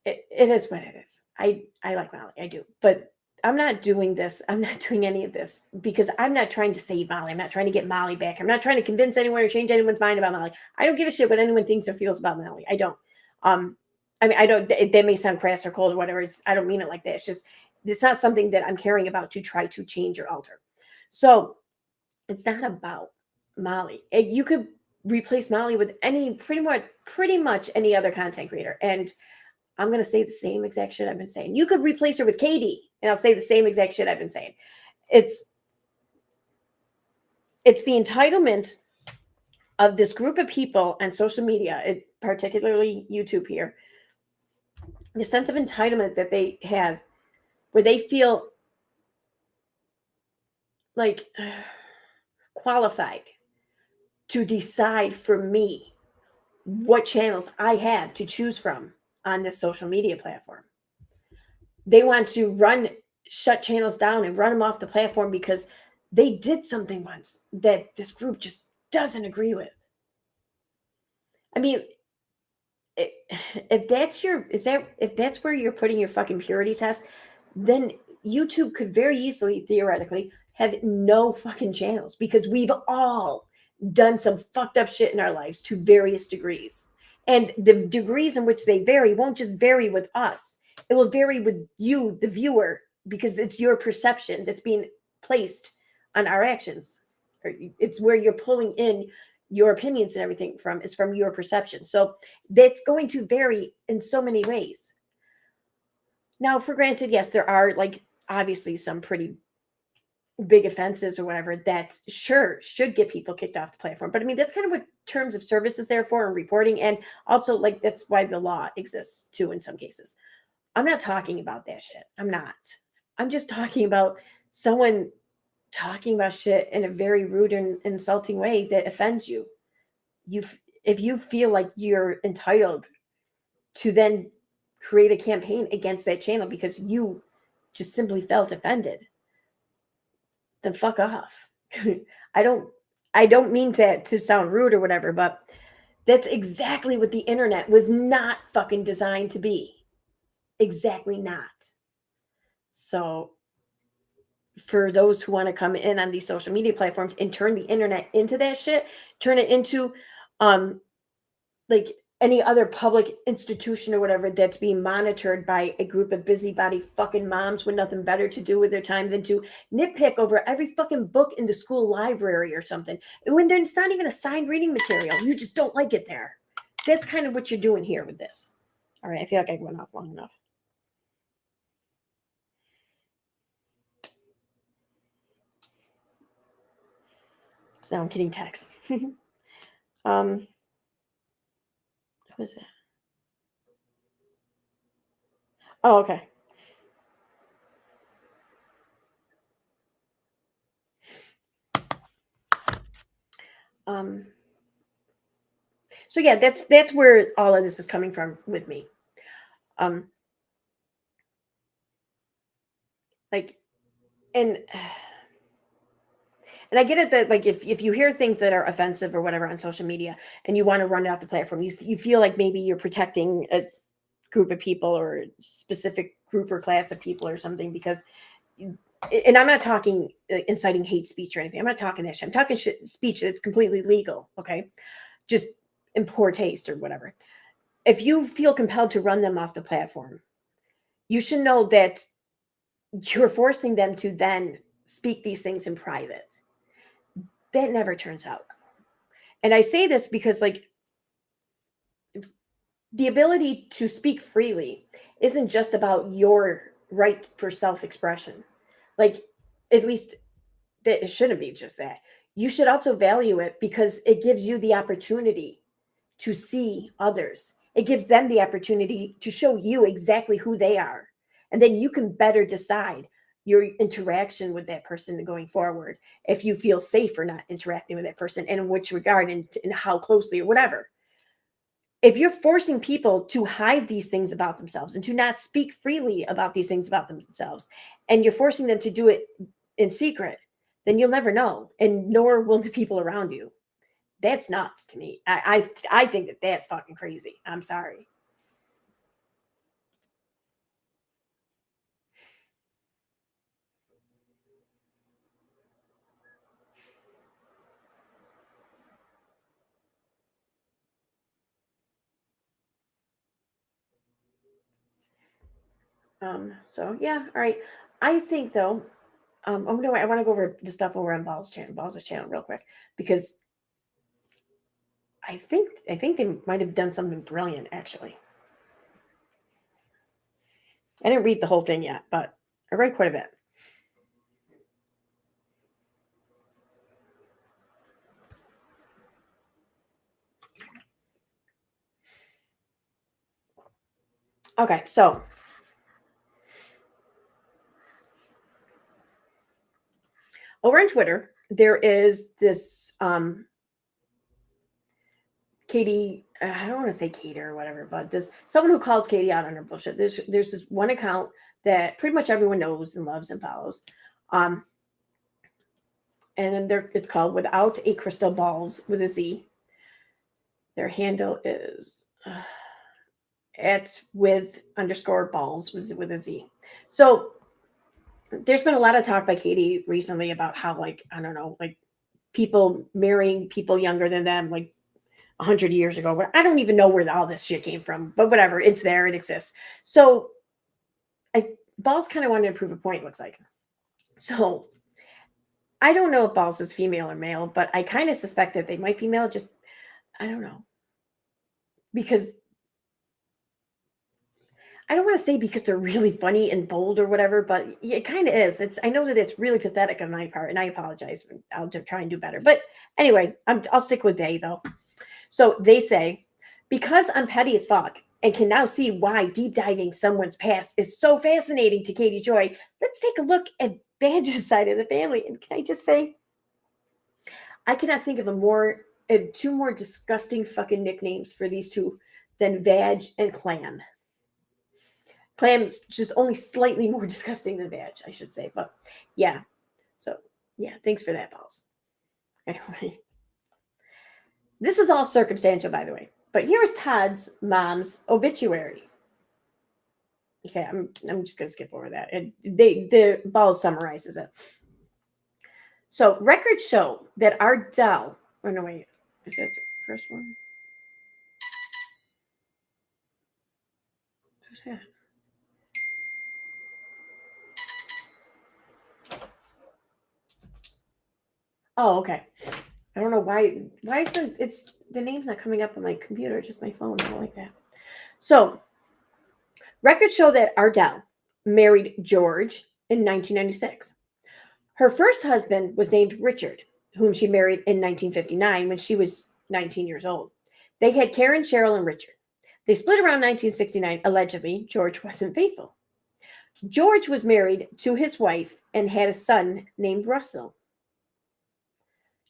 It is what it is. I like Molly. I do. But I'm not doing this. I'm not doing any of this because I'm not trying to save Molly. I'm not trying to get Molly back. I'm not trying to convince anyone or change anyone's mind about Molly. I don't give a shit what anyone thinks or feels about Molly. I don't. I mean, I don't. That may sound crass or cold or whatever. I don't mean it like that. It's just it's not something that I'm caring about to try to change or alter. So it's not about Molly. You could replace Molly with pretty much any other content creator, and I'm going to say the same exact shit I've been saying. You could replace her with Katie, and I'll say the same exact shit I've been saying. It's the entitlement of this group of people on social media, it's particularly YouTube here, the sense of entitlement that they have where they feel like qualified to decide for me what channels I have to choose from on this social media platform. They want to shut channels down and run them off the platform because they did something once that this group just doesn't agree with. I mean, if that's where you're putting your fucking purity test, then YouTube could very easily, theoretically, have no fucking channels because we've all done some fucked up shit in our lives to various degrees. And the degrees in which they vary won't just vary with us. It will vary with you, the viewer, because it's your perception that's being placed on our actions. It's where you're pulling in your opinions and everything is from your perception. So that's going to vary in so many ways. Now, for granted, yes, there are like obviously some pretty big offenses or whatever, that sure should get people kicked off the platform. But I mean, that's kind of what terms of service is there for, and reporting. And also, like, that's why the law exists too in some cases. I'm not talking about that shit. I'm not. I'm just talking about someone talking about shit in a very rude and insulting way that offends you. If you feel like you're entitled to then create a campaign against that channel because you just simply felt offended, then fuck off. I don't I don't mean to sound rude or whatever, but that's exactly what the internet was not fucking designed to be. Exactly not. So for those who want to come in on these social media platforms and turn the internet into that shit, turn it into um like any other public institution or whatever that's being monitored by a group of busybody fucking moms with nothing better to do with their time than to nitpick over every fucking book in the school library or something. And when it's not even assigned reading material, you just don't like it there. That's kind of what you're doing here with this. All right, I feel like I went off long enough. So now I'm getting texts. Who is that? Oh, okay. Um, so yeah, that's where all of this is coming from with me. Um, like, and and I get it that, like, if you hear things that are offensive or whatever on social media and you want to run it off the platform, you feel like maybe you're protecting a group of people or a specific group or class of people or something because and I'm not talking inciting hate speech or anything. I'm not talking that shit. I'm talking speech that's completely legal, okay? Just in poor taste or whatever. If you feel compelled to run them off the platform, you should know that you're forcing them to then speak these things in private. That never turns out. And I say this because, like, the ability to speak freely isn't just about your right for self-expression. Like, at least that it shouldn't be just that. You should also value it because it gives you the opportunity to see others. It gives them the opportunity to show you exactly who they are. And then you can better decide your interaction with that person going forward, if you feel safe or not interacting with that person, and in which regard, and how closely or whatever. If you're forcing people to hide these things about themselves and to not speak freely about these things about themselves, and you're forcing them to do it in secret, then you'll never know, and nor will the people around you. That's nuts to me. I think that that's fucking crazy. I'm sorry. So yeah, all right. I think though, oh no, I want to go over the stuff over on Ball's channel real quick because I think they might have done something brilliant actually. I didn't read the whole thing yet, but I read quite a bit. Okay, so over on Twitter, there is this Katie, I don't want to say Katie or whatever, but this someone who calls Katie out on her bullshit. There's this one account that pretty much everyone knows and loves and follows. Um, and then it's called Without a Crystal Balls with a Z. Their handle is at with underscore balls with a Z. So there's been a lot of talk by Katie recently about how, like, I don't know, like people marrying people younger than them, like 100 years ago. I don't even know where all this shit came from, but whatever, it's there, it exists. So Balls kind of wanted to prove a point, looks like. So I don't know if Balls is female or male, but I kind of suspect that they might be male. Just, I don't know, because I don't want to say because they're really funny and bold or whatever, but it kind of is. I know that it's really pathetic on my part, and I apologize. I'll try and do better. But anyway, I'll stick with they though. So they say, because I'm petty as fuck and can now see why deep diving someone's past is so fascinating to Katie Joy, let's take a look at Badge's side of the family. And can I just say, I cannot think of two more disgusting fucking nicknames for these two than Vag and Clam. Clam's just only slightly more disgusting than Vag, I should say. But yeah. So yeah, thanks for that, balls. Anyway. This is all circumstantial, by the way. But here's Todd's mom's obituary. Okay, I'm just gonna skip over that. The ball summarizes it. So records show that Ardell. Oh no, wait, is that the first one? Who's that? Oh, okay. I don't know why. Why is the name's not coming up on my computer? Just my phone. I don't like that. So records show that Ardell married George in 1996. Her first husband was named Richard, whom she married in 1959 when she was 19 years old. They had Karen, Cheryl, and Richard. They split around 1969. Allegedly, George wasn't faithful. George was married to his wife and had a son named Russell.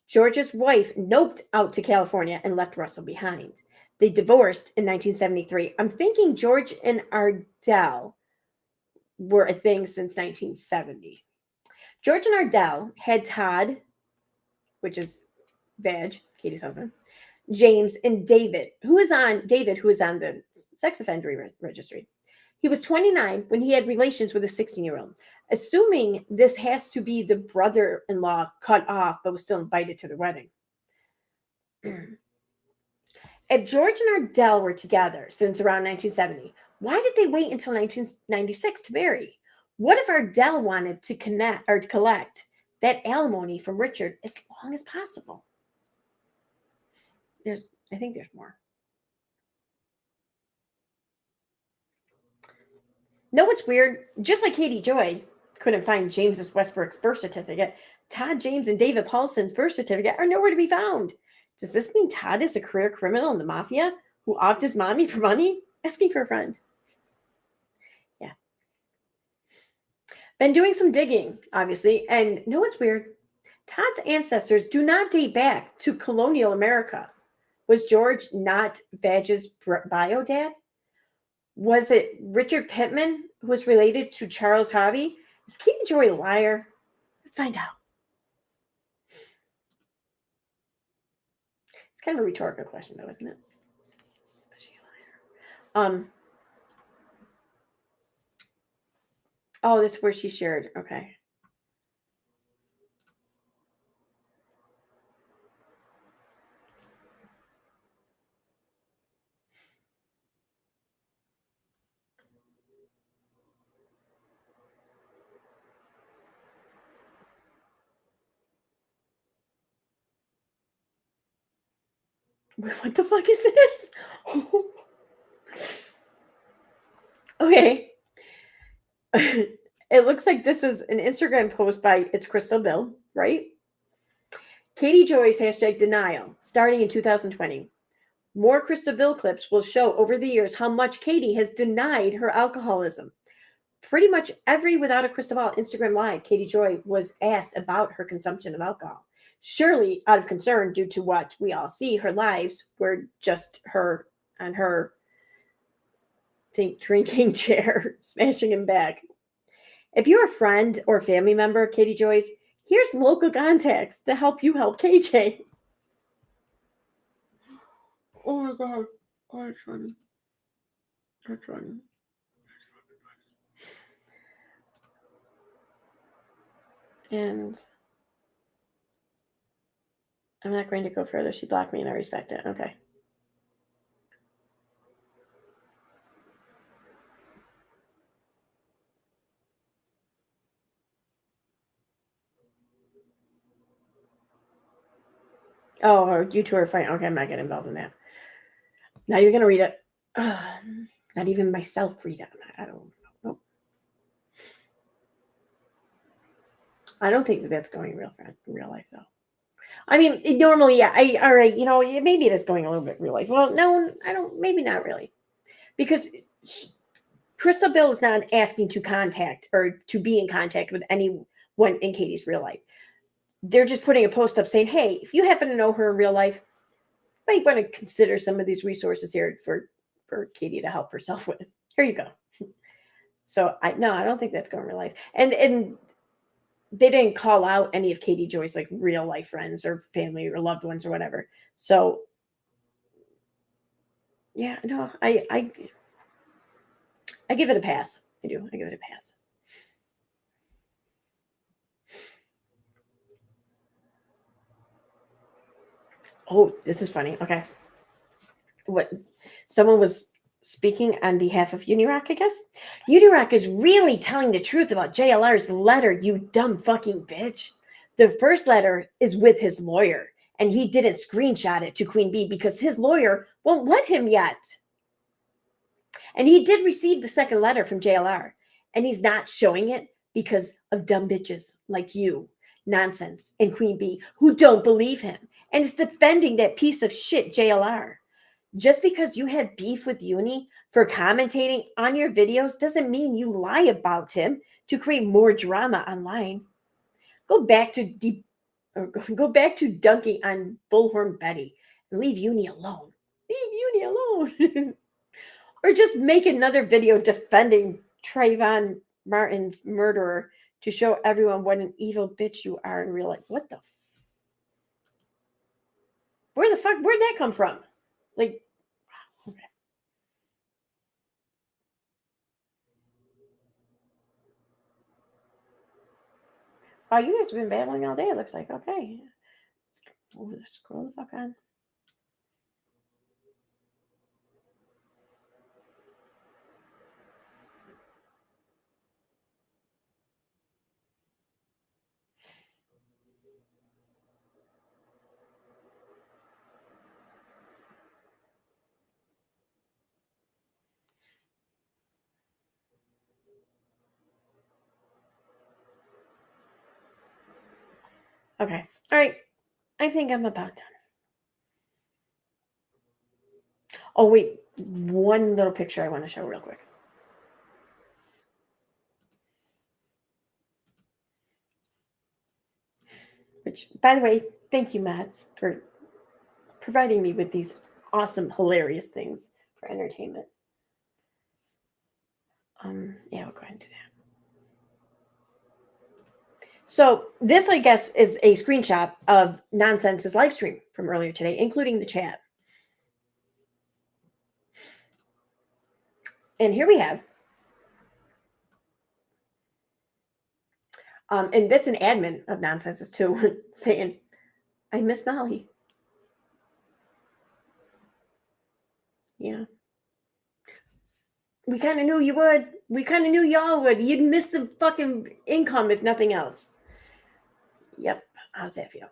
George's wife noped out to California and left Russell behind. They divorced in 1973. I'm thinking George and Ardell were a thing since 1970. George and Ardell had Todd, which is Vag, Katie's husband, James, and David, who is on the sex offender registry. He was 29 when he had relations with a 16-year-old. Assuming this has to be the brother-in-law cut off, but was still invited to the wedding. If George and Ardell were together since around 1970, why did they wait until 1996 to marry? What if Ardell wanted to collect that alimony from Richard as long as possible? I think there's more. No, it's weird. Just like Katie Joy couldn't find James's Westbrook's birth certificate, Todd James and David Paulson's birth certificate are nowhere to be found. Does this mean Todd is a career criminal in the mafia who offed his mommy for money? Asking for a friend. Yeah. Been doing some digging, obviously, and no, it's weird. Todd's ancestors do not date back to colonial America. Was George not Vag's bio dad? Was it Richard Pittman who was related to Charles Hobby? Is Katie Joy a liar? Let's find out. It's kind of a rhetorical question, though, isn't it? Is she a liar? Oh, this is where she shared. Okay. What the fuck is this? Okay. It looks like this is an Instagram post by It's Crystal Bill, right? Katie Joy's hashtag denial, starting in 2020. More Crystal Bill clips will show over the years how much Katie has denied her alcoholism. Pretty much every Without a Crystal Ball Instagram Live, Katie Joy was asked about her consumption of alcohol. Surely out of concern due to what we all see, her lives were just her on her drinking chair, smashing him back. If you're a friend or family member of Katie Joy's, here's local contacts to help you help KJ. Oh my god. Oh, that's funny. That's funny. And I'm not going to go further. She blocked me and I respect it. Okay. Oh, you two are fine. Okay, I'm not getting involved in that. Not even going to read it. Not even myself read on that. I don't know. I don't think that's going in real life, though. I mean, normally, yeah. All right, maybe it is going a little bit real life. Well, no, I don't. Maybe not really, because Crystal Bill is not asking to contact or to be in contact with anyone in Katie's real life. They're just putting a post up saying, "Hey, if you happen to know her in real life, you might want to consider some of these resources here for Katie to help herself with. Here you go." So I don't think that's going in real life, and they didn't call out any of Katie Joy's like real life friends or family or loved ones or whatever. So yeah, no, I give it a pass. I do. I give it a pass. Oh, this is funny. Okay. What someone was speaking on behalf of Unirock, I guess. Unirock is really telling the truth about JLR's letter, you dumb fucking bitch. The first letter is with his lawyer, and he didn't screenshot it to Queen Bee because his lawyer won't let him yet. And he did receive the second letter from JLR, and he's not showing it because of dumb bitches like you, Nonsense, and Queen Bee, who don't believe him, and is defending that piece of shit JLR. Just because you had beef with Uni for commentating on your videos doesn't mean you lie about him to create more drama online. Go back to go back to dunking on Bullhorn Betty and leave Uni alone. Leave Uni alone. Or just make another video defending Trayvon Martin's murderer to show everyone what an evil bitch you are in real life. What the? Where the fuck? Where'd that come from? Like, okay. Oh, you guys have been battling all day, it looks like. Okay. Ooh, scroll the fuck on. Okay. All right. I think I'm about done. Oh, wait. One little picture I want to show real quick. Which, by the way, thank you, Mads, for providing me with these awesome, hilarious things for entertainment. Yeah, we'll go ahead and do that. So this, I guess, is a screenshot of Nonsense's live stream from earlier today, including the chat. And here we have, and that's an admin of Nonsense's too, saying, "I miss Molly." Yeah. We kind of knew you would. We kind of knew y'all would. You'd miss the fucking income if nothing else. Yep. How's that feel?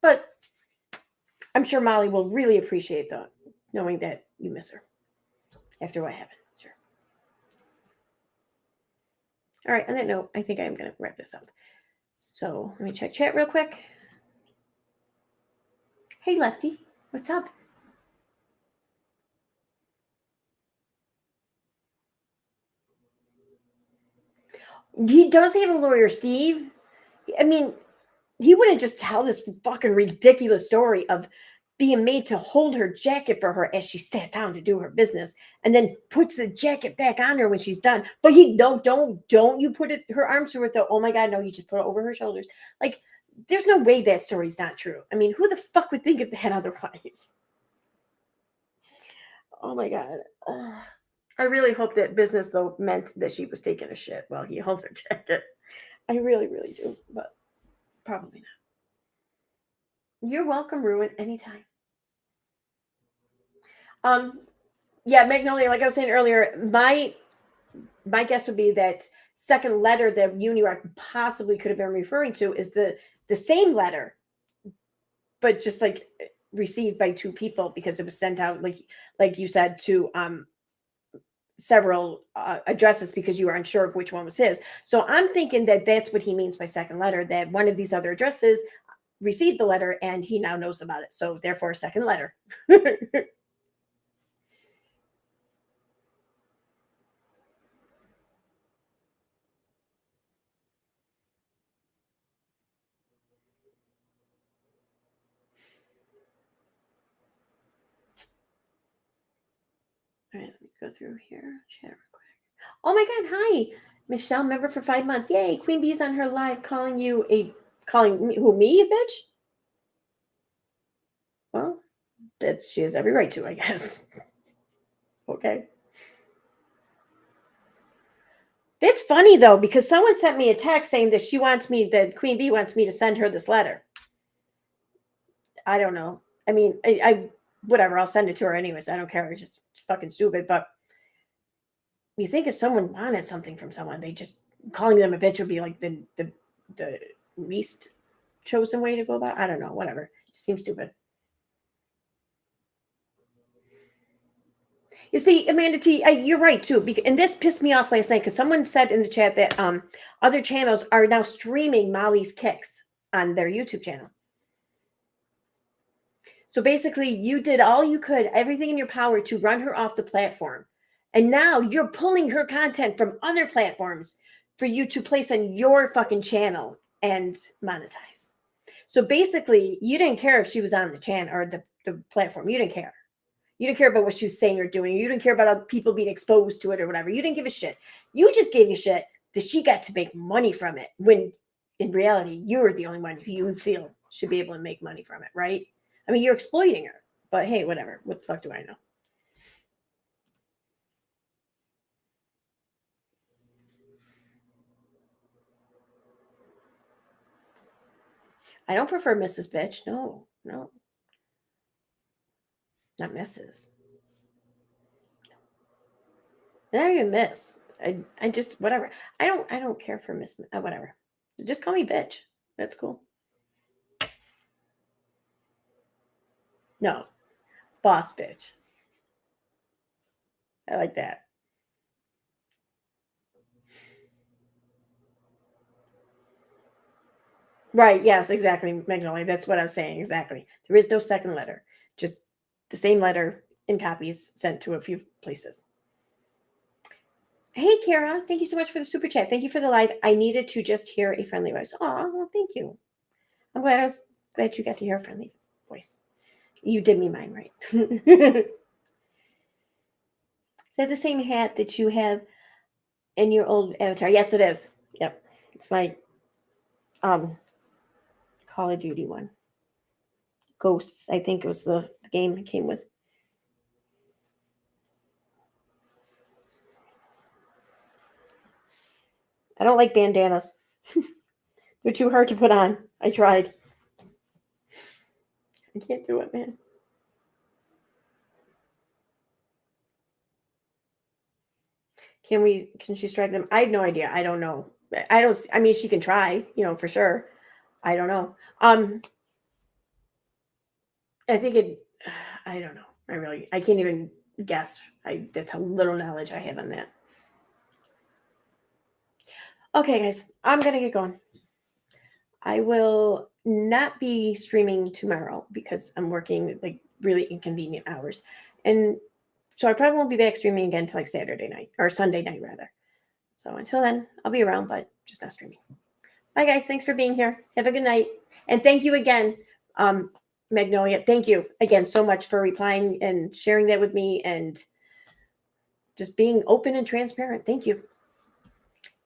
But I'm sure Molly will really appreciate that, knowing that you miss her after what happened. Sure. All right. On that note, I think I'm going to wrap this up. So let me check chat real quick. Hey, Lefty. What's up? He does have a lawyer, Steve. I mean, he wouldn't just tell this fucking ridiculous story of being made to hold her jacket for her as she sat down to do her business and then puts the jacket back on her when she's done. But he don't you put it her arms through it though. Oh my god, no, you just put it over her shoulders. Like, there's no way that story's not true. I mean, who the fuck would think of that otherwise? Oh my god. I really hope that business though meant that she was taking a shit while he held her jacket. I really, really do, but probably not. You're welcome, Ruin, anytime. Yeah, Magnolia, like I was saying earlier, my guess would be that second letter that Unirock possibly could have been referring to is the same letter, but just like received by two people because it was sent out like you said to several addresses because you were unsure of which one was his. So I'm thinking that that's what he means by second letter, that one of these other addresses received the letter and he now knows about it. So therefore, second letter. All right, let me go through here. Chat real quick. Oh my God, hi, Michelle, member for 5 months. Yay, Queen Bee's on her live calling me a bitch? Well, she has every right to, I guess. Okay. It's funny though, because someone sent me a text saying that Queen Bee wants me to send her this letter. I don't know. I mean, I whatever, I'll send it to her anyways. I don't care. It's just fucking stupid. But you think if someone wanted something from someone, they just calling them a bitch would be like the least chosen way to go about it. I don't know. Whatever. It just seems stupid. You see, Amanda T, you're right too. And this pissed me off last night because someone said in the chat that other channels are now streaming Molly's kicks on their YouTube channel. So basically, you did all you could, everything in your power to run her off the platform. And now you're pulling her content from other platforms for you to place on your fucking channel and monetize. So basically, you didn't care if she was on the channel or the platform. You didn't care. You didn't care about what she was saying or doing. You didn't care about other people being exposed to it or whatever. You didn't give a shit. You just gave a shit that she got to make money from it when in reality, you're the only one who you feel should be able to make money from it, right? I mean, you're exploiting her, but hey, whatever. What the fuck do I know? I don't prefer Mrs. Bitch. No. Not Mrs. Not even Miss. I just whatever. I don't care for Miss. Whatever. Just call me bitch. That's cool. No, boss bitch. I like that. Right. Yes, exactly, Magnolia. That's what I was saying. Exactly. There is no second letter. Just the same letter in copies sent to a few places. Hey, Kara. Thank you so much for the super chat. Thank you for the live. I needed to just hear a friendly voice. Oh, well, thank you. I'm glad you got to hear a friendly voice. You did me mine right. Is that the same hat that you have in your old avatar? Yes, it is. Yep. It's my Call of Duty one. Ghosts, I think it was the game it came with. I don't like bandanas. They're too hard to put on. I tried. I can't do it, man. Can she strike them? I have no idea. I don't know. I mean, she can try, for sure. I don't know. I think I don't know. I can't even guess. That's how little knowledge I have on that. Okay, guys, I'm going to get going. I will not be streaming tomorrow because I'm working like really inconvenient hours. And so I probably won't be back streaming again until like Saturday night or Sunday night rather. So until then, I'll be around, but just not streaming. Bye guys. Thanks for being here. Have a good night. And thank you again, Magnolia. Thank you again so much for replying and sharing that with me and just being open and transparent. Thank you.